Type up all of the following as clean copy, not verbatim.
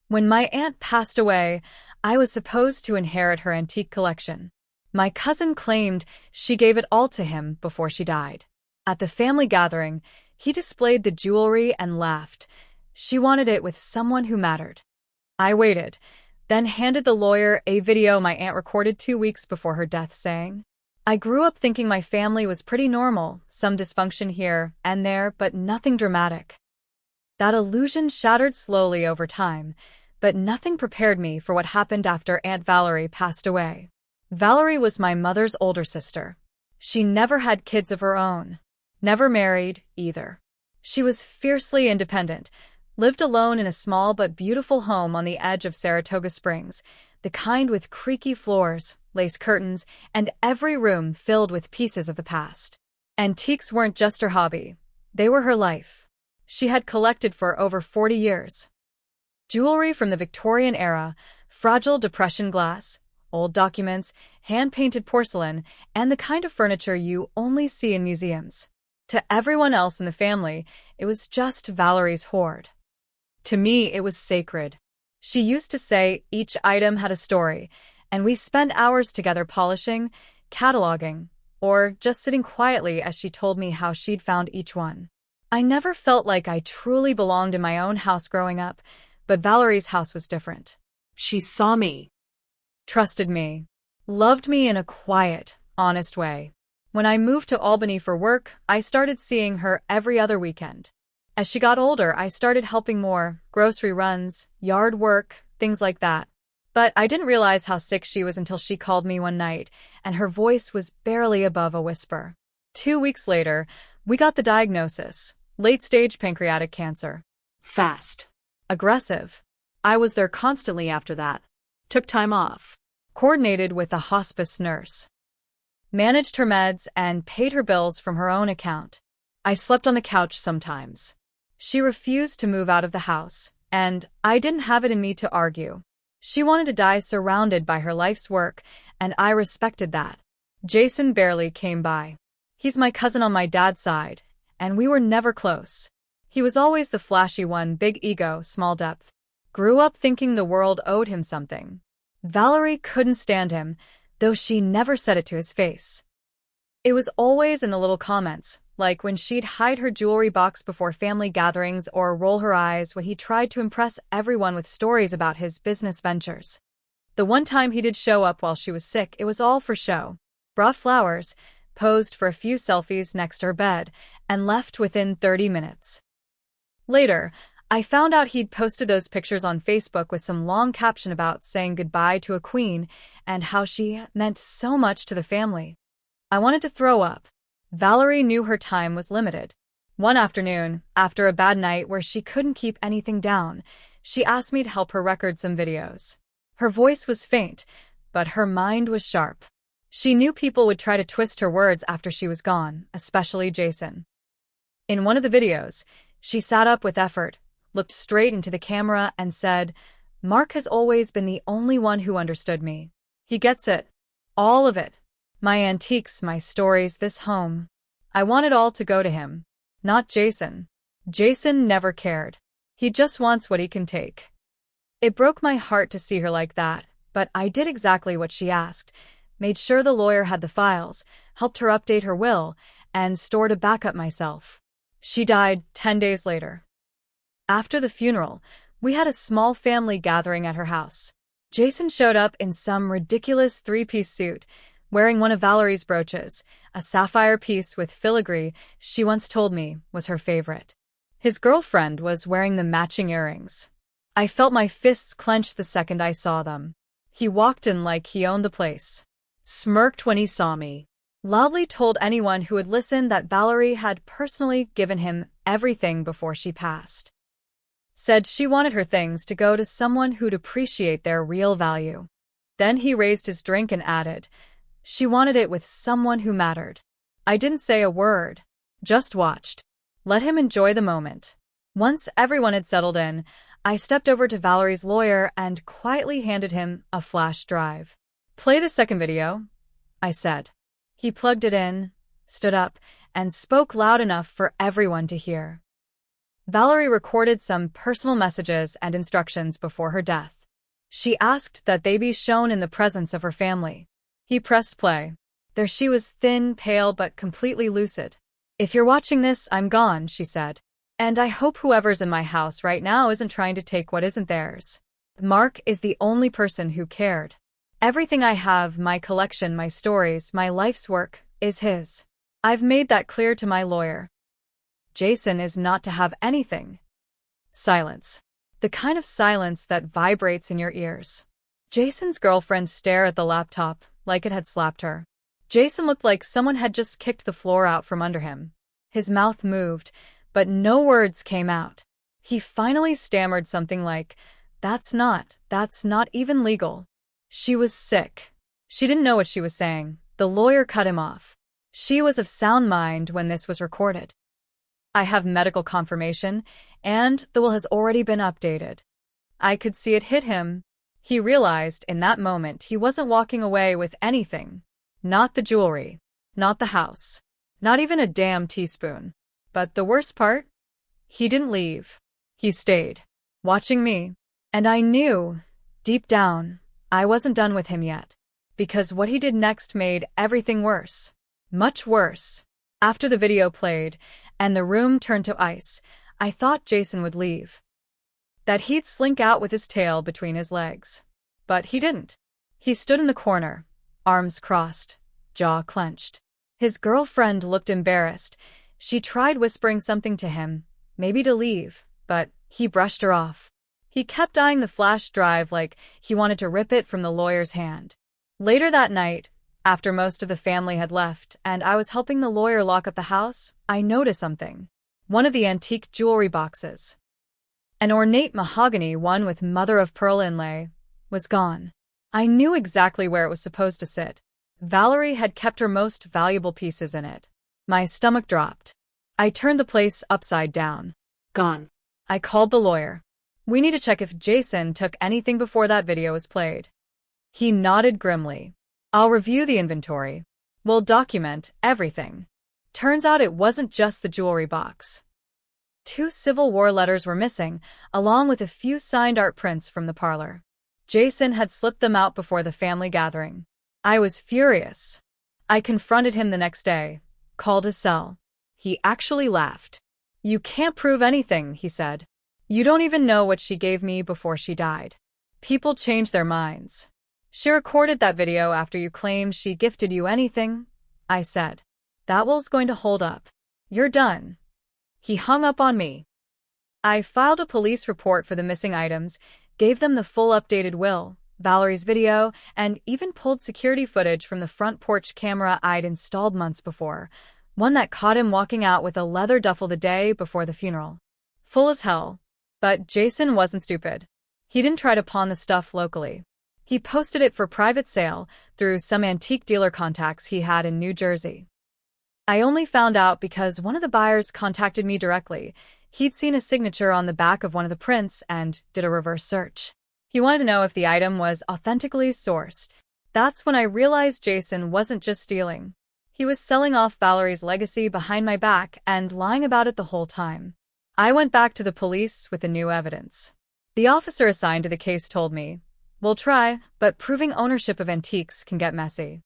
When my aunt passed away, I was supposed to inherit her antique collection. My cousin claimed she gave it all to him before she died. At the family gathering, he displayed the jewelry and laughed. She wanted it with someone who mattered. I waited, then handed the lawyer a video my aunt recorded 2 weeks before her death saying, "I grew up thinking my family was pretty normal, some dysfunction here and there, but nothing dramatic." That illusion shattered slowly over time, but nothing prepared me for what happened after Aunt Valerie passed away. Valerie was my mother's older sister. She never had kids of her own. Never married, either. She was fiercely independent, lived alone in a small but beautiful home on the edge of Saratoga Springs, the kind with creaky floors, lace curtains, and every room filled with pieces of the past. Antiques weren't just her hobby. They were her life. She had collected for over 40 years. Jewelry from the Victorian era, fragile Depression glass, old documents, hand-painted porcelain, and the kind of furniture you only see in museums. To everyone else in the family, it was just Valerie's hoard. To me, it was sacred. She used to say each item had a story, and we spent hours together polishing, cataloging, or just sitting quietly as she told me how she'd found each one. I never felt like I truly belonged in my own house growing up, but Valerie's house was different. She saw me. Trusted me. Loved me in a quiet, honest way. When I moved to Albany for work, I started seeing her every other weekend. As she got older, I started helping more, grocery runs, yard work, things like that. But I didn't realize how sick she was until she called me one night, and her voice was barely above a whisper. 2 weeks later, we got the diagnosis: late-stage pancreatic cancer. Fast. Aggressive. I was there constantly after that. Took time off. Coordinated with a hospice nurse. Managed her meds and paid her bills from her own account. I slept on the couch sometimes. She refused to move out of the house, and I didn't have it in me to argue. She wanted to die surrounded by her life's work, and I respected that. Jason barely came by. He's my cousin on my dad's side, and we were never close. He was always the flashy one, big ego, small depth. Grew up thinking the world owed him something. Valerie couldn't stand him, though she never said it to his face. It was always in the little comments, like when she'd hide her jewelry box before family gatherings or roll her eyes when he tried to impress everyone with stories about his business ventures. The one time he did show up while she was sick, it was all for show. Brought flowers, posed for a few selfies next to her bed, and left within 30 minutes. Later, I found out he'd posted those pictures on Facebook with some long caption about saying goodbye to a queen and how she meant so much to the family. I wanted to throw up. Valerie knew her time was limited. One afternoon, after a bad night where she couldn't keep anything down, she asked me to help her record some videos. Her voice was faint, but her mind was sharp. She knew people would try to twist her words after she was gone, especially Jason. In one of the videos, she sat up with effort, looked straight into the camera, and said, "Mark has always been the only one who understood me. He gets it. All of it. My antiques, my stories, this home. I want it all to go to him. Not Jason. Jason never cared. He just wants what he can take." It broke my heart to see her like that, but I did exactly what she asked, made sure the lawyer had the files, helped her update her will, and stored a backup myself. She died 10 days later. After the funeral, we had a small family gathering at her house. Jason showed up in some ridiculous 3-piece suit, wearing one of Valerie's brooches, a sapphire piece with filigree she once told me was her favorite. His girlfriend was wearing the matching earrings. I felt my fists clench the second I saw them. He walked in like he owned the place. Smirked when he saw me. Loudly told anyone who would listen that Valerie had personally given him everything before she passed. Said she wanted her things to go to someone who'd appreciate their real value. Then he raised his drink and added, she wanted it with someone who mattered. I didn't say a word, just watched. Let him enjoy the moment. Once everyone had settled in, I stepped over to Valerie's lawyer and quietly handed him a flash drive. "Play the second video," I said. He plugged it in, stood up, and spoke loud enough for everyone to hear. Valerie recorded some personal messages and instructions before her death. She asked that they be shown in the presence of her family. He pressed play. There she was, thin, pale, but completely lucid. "If you're watching this, I'm gone," she said. "And I hope whoever's in my house right now isn't trying to take what isn't theirs. Mark is the only person who cared. Everything I have, my collection, my stories, my life's work, is his. I've made that clear to my lawyer. Jason is not to have anything." Silence. The kind of silence that vibrates in your ears. Jason's girlfriend stared at the laptop like it had slapped her. Jason looked like someone had just kicked the floor out from under him. His mouth moved, but no words came out. He finally stammered something like, that's not even legal." She was sick. She didn't know what she was saying. The lawyer cut him off. She was of sound mind when this was recorded. "I have medical confirmation, and the will has already been updated." I could see it hit him. He realized in that moment he wasn't walking away with anything. Not the jewelry. Not the house. Not even a damn teaspoon. But the worst part? He didn't leave. He stayed, watching me. And I knew, deep down, I wasn't done with him yet. Because what he did next made everything worse. Much worse. After the video played, and the room turned to ice, I thought Jason would leave. That he'd slink out with his tail between his legs. But he didn't. He stood in the corner, arms crossed, jaw clenched. His girlfriend looked embarrassed. She tried whispering something to him, maybe to leave, but he brushed her off. He kept eyeing the flash drive like he wanted to rip it from the lawyer's hand. Later that night, after most of the family had left and I was helping the lawyer lock up the house, I noticed something. One of the antique jewelry boxes, an ornate mahogany one with mother-of-pearl inlay, was gone. I knew exactly where it was supposed to sit. Valerie had kept her most valuable pieces in it. My stomach dropped. I turned the place upside down. Gone. I called the lawyer. "We need to check if Jason took anything before that video was played." He nodded grimly. "I'll review the inventory. We'll document everything." Turns out it wasn't just the jewelry box. 2 Civil War letters were missing, along with a few signed art prints from the parlor. Jason had slipped them out before the family gathering. I was furious. I confronted him the next day, called his cell. He actually laughed. "You can't prove anything," he said. "You don't even know what she gave me before she died. People change their minds." "She recorded that video after you claimed she gifted you anything," I said. "That will's going to hold up. You're done." He hung up on me. I filed a police report for the missing items, gave them the full updated will, Valerie's video, and even pulled security footage from the front porch camera I'd installed months before, one that caught him walking out with a leather duffel the day before the funeral. Full as hell. But Jason wasn't stupid. He didn't try to pawn the stuff locally. He posted it for private sale through some antique dealer contacts he had in New Jersey. I only found out because one of the buyers contacted me directly. He'd seen a signature on the back of one of the prints and did a reverse search. He wanted to know if the item was authentically sourced. That's when I realized Jason wasn't just stealing. He was selling off Valerie's legacy behind my back and lying about it the whole time. I went back to the police with the new evidence. The officer assigned to the case told me, "We'll try, but proving ownership of antiques can get messy.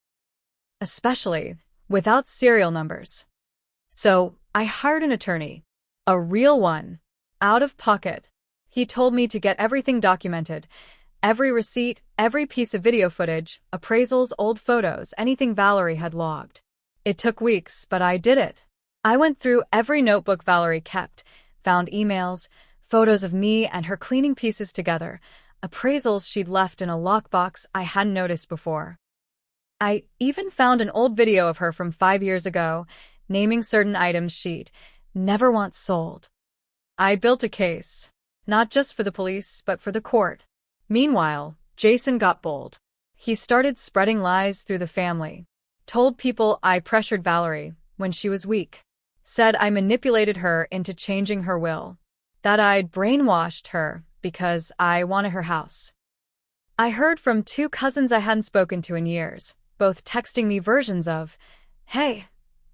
Especially without serial numbers." So I hired an attorney. A real one. Out of pocket. He told me to get everything documented. Every receipt, every piece of video footage, appraisals, old photos, anything Valerie had logged. It took weeks, but I did it. I went through every notebook Valerie kept, found emails, photos of me and her cleaning pieces together, appraisals she'd left in a lockbox I hadn't noticed before. I even found an old video of her from 5 years ago, naming certain items she'd never once sold. I built a case, not just for the police, but for the court. Meanwhile, Jason got bold. He started spreading lies through the family. Told people I pressured Valerie when she was weak. Said I manipulated her into changing her will. That I'd brainwashed her because I wanted her house. I heard from 2 cousins I hadn't spoken to in years, both texting me versions of, "Hey,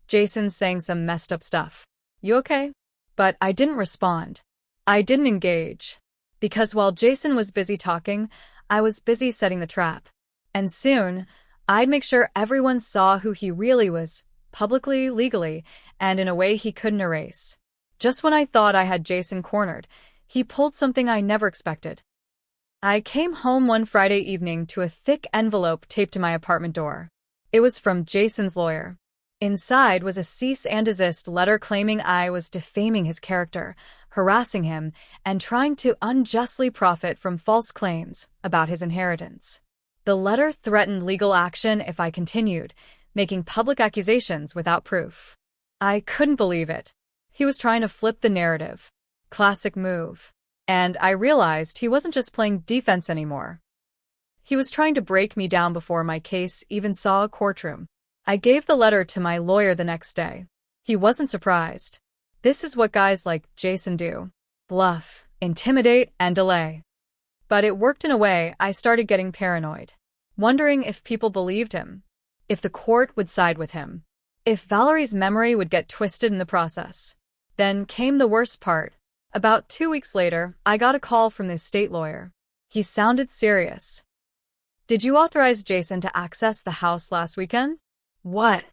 Jason's saying some messed up stuff. You okay?" But I didn't respond. I didn't engage. Because while Jason was busy talking, I was busy setting the trap. And soon, I'd make sure everyone saw who he really was, publicly, legally, and in a way he couldn't erase. Just when I thought I had Jason cornered, he pulled something I never expected. I came home one Friday evening to a thick envelope taped to my apartment door. It was from Jason's lawyer. Inside was a cease and desist letter claiming I was defaming his character, harassing him, and trying to unjustly profit from false claims about his inheritance. The letter threatened legal action if I continued, making public accusations without proof. I couldn't believe it. He was trying to flip the narrative. Classic move. And I realized he wasn't just playing defense anymore. He was trying to break me down before my case even saw a courtroom. I gave the letter to my lawyer the next day. He wasn't surprised. This is what guys like Jason do. Bluff, intimidate, and delay. But it worked in a way I started getting paranoid. Wondering if people believed him. If the court would side with him. If Valerie's memory would get twisted in the process. Then came the worst part. About 2 weeks later, I got a call from the state lawyer. He sounded serious. "Did you authorize Jason to access the house last weekend?" What?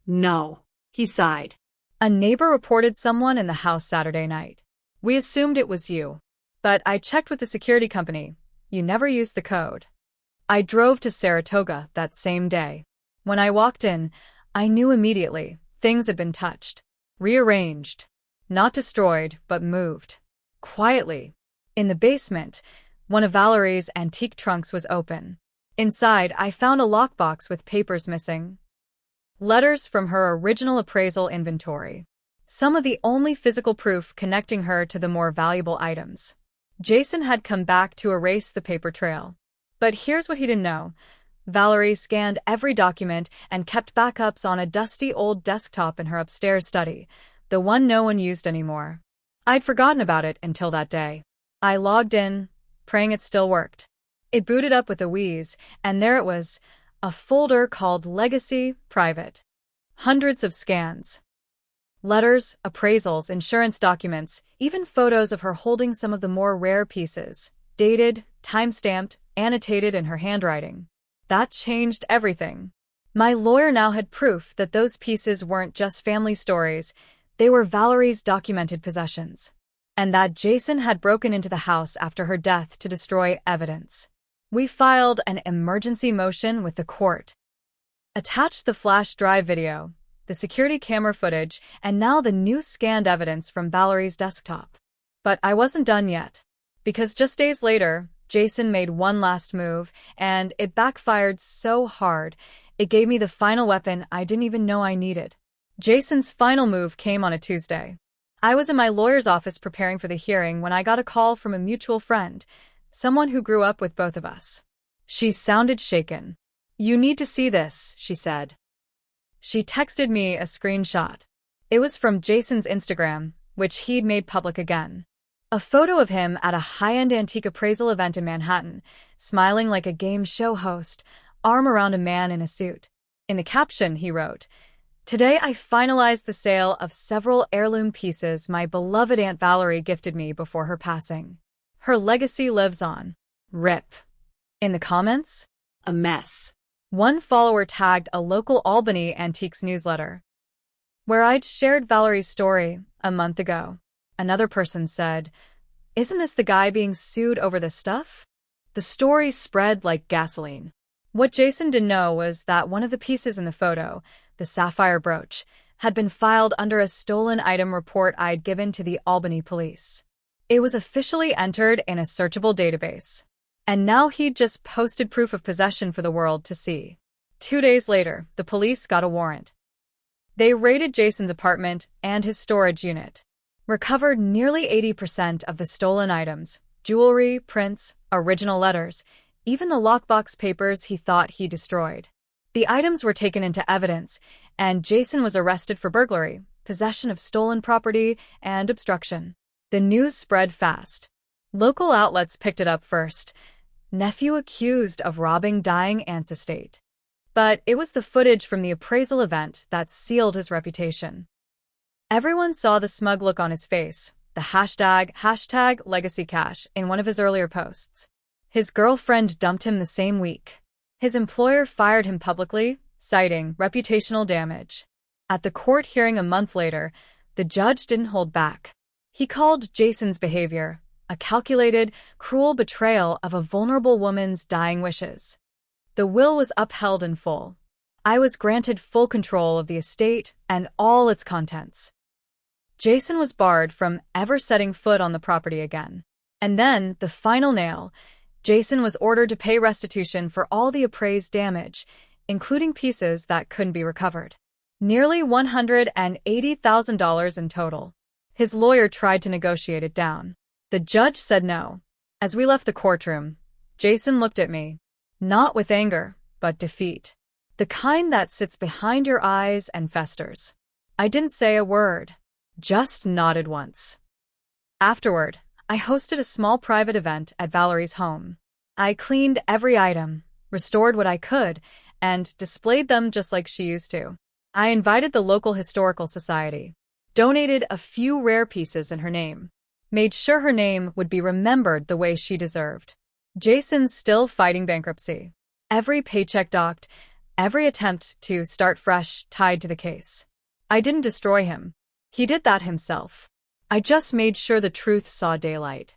No. He sighed. "A neighbor reported someone in the house Saturday night. We assumed it was you. But I checked with the security company. You never used the code." I drove to Saratoga that same day. When I walked in, I knew immediately things had been touched, rearranged. Not destroyed, but moved. Quietly. In the basement, one of Valerie's antique trunks was open. Inside, I found a lockbox with papers missing. Letters from her original appraisal inventory. Some of the only physical proof connecting her to the more valuable items. Jason had come back to erase the paper trail. But here's what he didn't know. Valerie scanned every document and kept backups on a dusty old desktop in her upstairs study, the one no one used anymore. I'd forgotten about it until that day. I logged in, praying it still worked. It booted up with a wheeze, and there it was, a folder called Legacy Private. Hundreds of scans. Letters, appraisals, insurance documents, even photos of her holding some of the more rare pieces, dated, time-stamped, annotated in her handwriting. That changed everything. My lawyer now had proof that those pieces weren't just family stories. They were Valerie's documented possessions. And that Jason had broken into the house after her death to destroy evidence. We filed an emergency motion with the court. Attached the flash drive video, the security camera footage, and now the new scanned evidence from Valerie's desktop. But I wasn't done yet. Because just days later, Jason made one last move, and it backfired so hard, it gave me the final weapon I didn't even know I needed. Jason's final move came on a Tuesday. I was in my lawyer's office preparing for the hearing when I got a call from a mutual friend, someone who grew up with both of us. She sounded shaken. "You need to see this," she said. She texted me a screenshot. It was from Jason's Instagram, which he'd made public again. A photo of him at a high-end antique appraisal event in Manhattan, smiling like a game show host, arm around a man in a suit. In the caption, he wrote, "Today I finalized the sale of several heirloom pieces my beloved Aunt Valerie gifted me before her passing. Her legacy lives on. RIP." In the comments, A mess. one follower tagged a local Albany Antiques newsletter, where I'd shared Valerie's story a month ago. Another person said, "Isn't this the guy being sued over this stuff?" The story spread like gasoline. What Jason didn't know was that one of the pieces in the photo, the sapphire brooch, had been filed under a stolen item report I'd given to the Albany police. It was officially entered in a searchable database. And now he'd just posted proof of possession for the world to see. 2 days later, the police got a warrant. They raided Jason's apartment and his storage unit. Recovered nearly 80% of the stolen items, jewelry, prints, original letters, even the lockbox papers he thought he destroyed. The items were taken into evidence, and Jason was arrested for burglary, possession of stolen property, and obstruction. The news spread fast. Local outlets picked it up first. Nephew accused of robbing dying aunt's estate. But it was the footage from the appraisal event that sealed his reputation. Everyone saw the smug look on his face, the hashtag legacy cash in one of his earlier posts. His girlfriend dumped him the same week. His employer fired him publicly, citing reputational damage. At the court hearing a month later, the judge didn't hold back. He called Jason's behavior a calculated, cruel betrayal of a vulnerable woman's dying wishes. The will was upheld in full. I was granted full control of the estate and all its contents. Jason was barred from ever setting foot on the property again. And then, the final nail, Jason was ordered to pay restitution for all the appraised damage, including pieces that couldn't be recovered. Nearly $180,000 in total. His lawyer tried to negotiate it down. The judge said no. As we left the courtroom, Jason looked at me, not with anger, but defeat. The kind that sits behind your eyes and festers. I didn't say a word, just nodded once. Afterward, I hosted a small private event at Valerie's home. I cleaned every item, restored what I could, and displayed them just like she used to. I invited the local historical society, donated a few rare pieces in her name, made sure her name would be remembered the way she deserved. Jason's still fighting bankruptcy. Every paycheck docked, every attempt to start fresh tied to the case. I didn't destroy him. He did that himself. I just made sure the truth saw daylight.